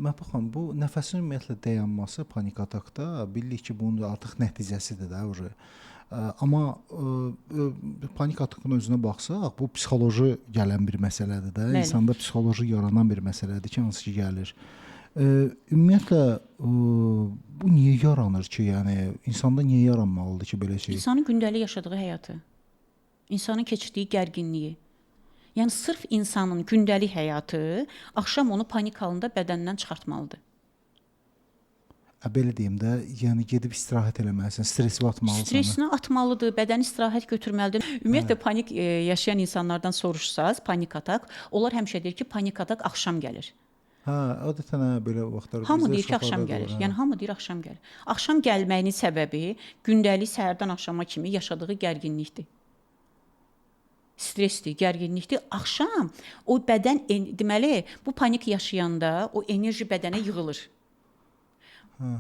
Məhbub xanım, bu nəfəsin ümumiyyətlə dayanması panik atakda bilirik ki, bunun da artıq nəticəsidir də uje. Amma panik atakın özünə baxsaq, bu psixoloji gələn bir məsələdir də. Bəli. İnsanda psixoloji yaranan bir məsələdir ki, hansı ki gəlir. Ümumiyyətlə bu niyə yaranır ki, yəni insanda niyə yaranmalıdır ki, belə şey? İnsanın gündəlik yaşadığı həyatı, insanın keçirdiyi gərginliyi. Yəni sırf insanın gündəlik həyatı axşam onu panik halında bədəndən çıxartmalıdır. Belə deyim də, yəni gedib istirahət eləməlisən, stresi atmalısan. Stresini atmalıdır, bədən istirahət götürməlidir. Ümumiyyətlə panik yaşayan insanlardan soruşsaz, panik atak, onlar həmişə deyir ki, panik atak axşam gəlir. Hə, adətən belə vaxtlar Hamı bizdə deyir ki, uşaqlarda axşam da gəlir. var, hə. Yəni hamı deyir axşam gəlir. Axşam gəlməyinin səbəbi gündəlik səhərdən axşama kimi yaşadığı gərginlikdir. Stressdir, gərginlikdir. Axşam o bədən deməli, bu panik yaşayanda o enerji bədənə yığılır.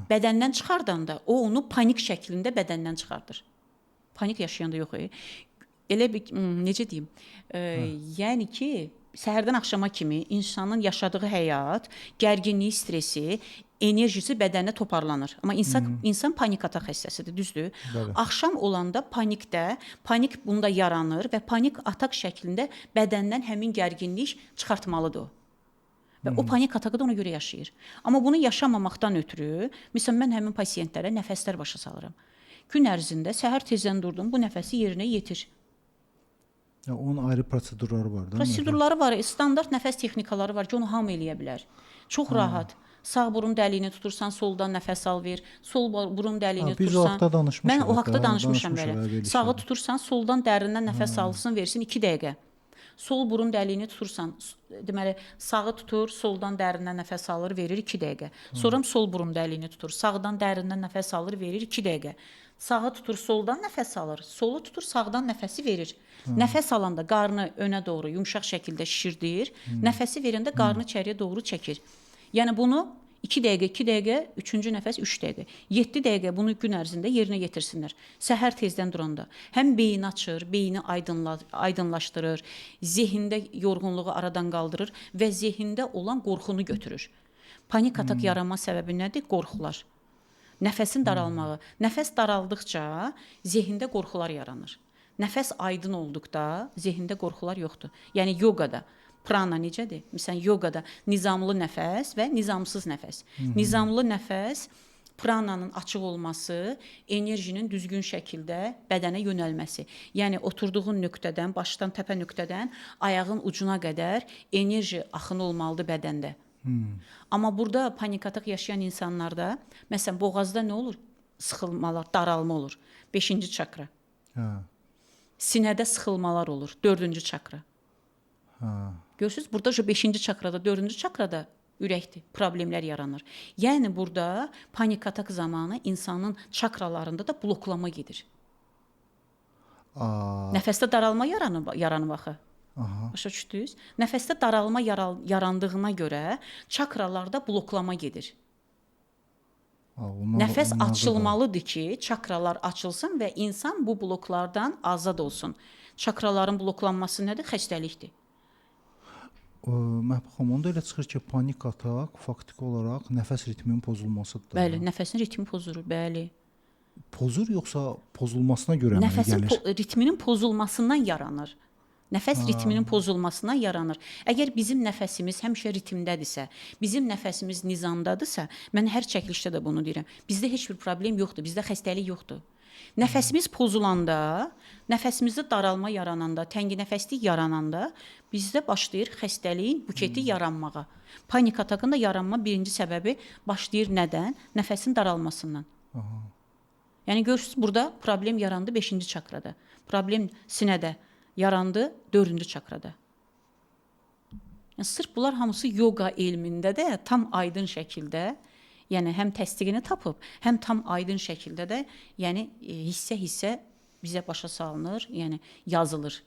Bədəndən çıxardanda o onu panik şəklində bədəndən çıxardır. Panik yaşayanda yox. Elə bir necə deyim? Yəni ki, səhərdən axşama kimi insanın yaşadığı həyat, gərginliyi, stresi, enerjisi bədənə toparlanır. Amma insan panik atak xəstəsidir, düzdür? Bəli. Axşam olanda panik bunda yaranır və panik atak şəklində bədəndən həmin gərginlik çıxartmalıdır o. Və o panik atakı da ona görə yaşayır. Amma bunu yaşamamaqdan ötürü, məsələn, mən həmin pasiyentlərə nəfəslər başa salıram. Gün ərzində səhər tezdən durdum, bu nəfəsi yerinə yetir. Ya, onun ayrı prosedurları var da. Prosedurları var, standart nəfəs texnikaları var ki, onu hamı eləyə bilər. Çox rahat. Sağ burun dəliyini tutursan, soldan nəfəs al ver. Sol burun dəliyini Biz tutursan. o haqda danışmışıq. Mən o haqda danışmışam danışmışıq, belə. verilişdə. Sağı tutursan, soldan dərindən nəfəs alsın, versin 2 dəqiqə. Sol burun dəliyini tutursan, deməli sağı tutur, soldan dərindən nəfəs alır, verir 2 dəqiqə. Sonra sol burun dəliyini tutur, sağdan dərindən nəfəs alır, verir 2 dəqiqə. Sağı tutur, soldan nəfəs alır, solu tutur, sağdan nəfəsi verir. Nəfəs alanda qarnı önə doğru yumşaq şəkildə şişirdir, nəfəsi verəndə qarnı içəriyə doğru çəkir. Yəni bunu 2 dəqiqə, 2 dəqiqə, 3-cü nəfəs 3 dəqiqə. 7 dəqiqə bunu gün ərzində yerinə yetirsinlər. Səhər tezdən duranda. Həm beyni açır, beyni aydınlaşdırır, zehində yorğunluğu aradan qaldırır və zehində olan qorxunu götürür. Panik atak yaranma səbəbi nədir? Qorxular. Nəfəsin daralmağı. Nəfəs daraldıqca zehində qorxular yaranır. Nəfəs aydın olduqda zehində qorxular yoxdur. Yəni yoqada prana necədir? Məsələn, yoqada nizamlı nəfəs və nizamsız nəfəs. Nizamlı nəfəs prananın açıq olması, enerjinin düzgün şəkildə bədənə yönəlməsi. Yəni oturduğun nöqtədən, başdan təpə nöqtədən ayağın ucuna qədər enerji axını olmalıdır bədəndə. Amma burada panik atak yaşayan insanlarda, məsələn, boğazda nə olur? Sıxılmalar, daralma olur. 5-ci çakra. Hə. Sinədə sıxılmalar olur. 4-cü çakra. Hə. Görürsüz, burada 5-ci çakrada, 4-cü çakrada ürəkdir, problemlər yaranır. Yəni burada panik atak zamanı insanın çakralarında da bloklama gedir. Nəfəsdə daralma yaranır axı. Başa düşdünüz? Nəfəsdə daralma yarandığına görə çakralarda bloklama gedir. Nəfəs açılmalıdır ki, çakralar açılsın və insan bu bloklardan azad olsun. Çakraların bloklanması nədir? Xəstəlikdir. Məhbub xanım, onda elə çıxır ki, panik atak faktiki olaraq nəfəs ritminin pozulmasıdır. Bəli, nəfəsin ritmi pozulur, bəli. Pozur yoxsa pozulmasına görə mi gəlir? Nəfəsin ritminin pozulmasından yaranır. Nəfəs ritminin pozulmasına yaranır. Əgər bizim nəfəsimiz həmişə ritmdədirsə, bizim nəfəsimiz nizamdadırsa, mən hər çəkilişdə də bunu deyirəm. Bizdə heç bir problem yoxdur, bizdə xəstəlik yoxdur. Nəfəsimiz pozulanda, nəfəsimizdə daralma yarananda, tənginəfəslik yarananda bizdə başlayır xəstəliyin buketi yaranmağa. Panik atakın da yaranma birinci səbəbi başlayır nədən? Nəfəsin daralmasından. Yəni görürsüz, burada problem yarandı 5-ci çakrada. Problem sinədə yarandı 4-cü çakrada. Yəni sırf bunlar hamısı yoga elmində də tam aydın şəkildə, yəni həm təsdiqini tapıb, həm tam aydın şəkildə də, yəni hissə-hissə bizə başa salınır, yəni yazılır.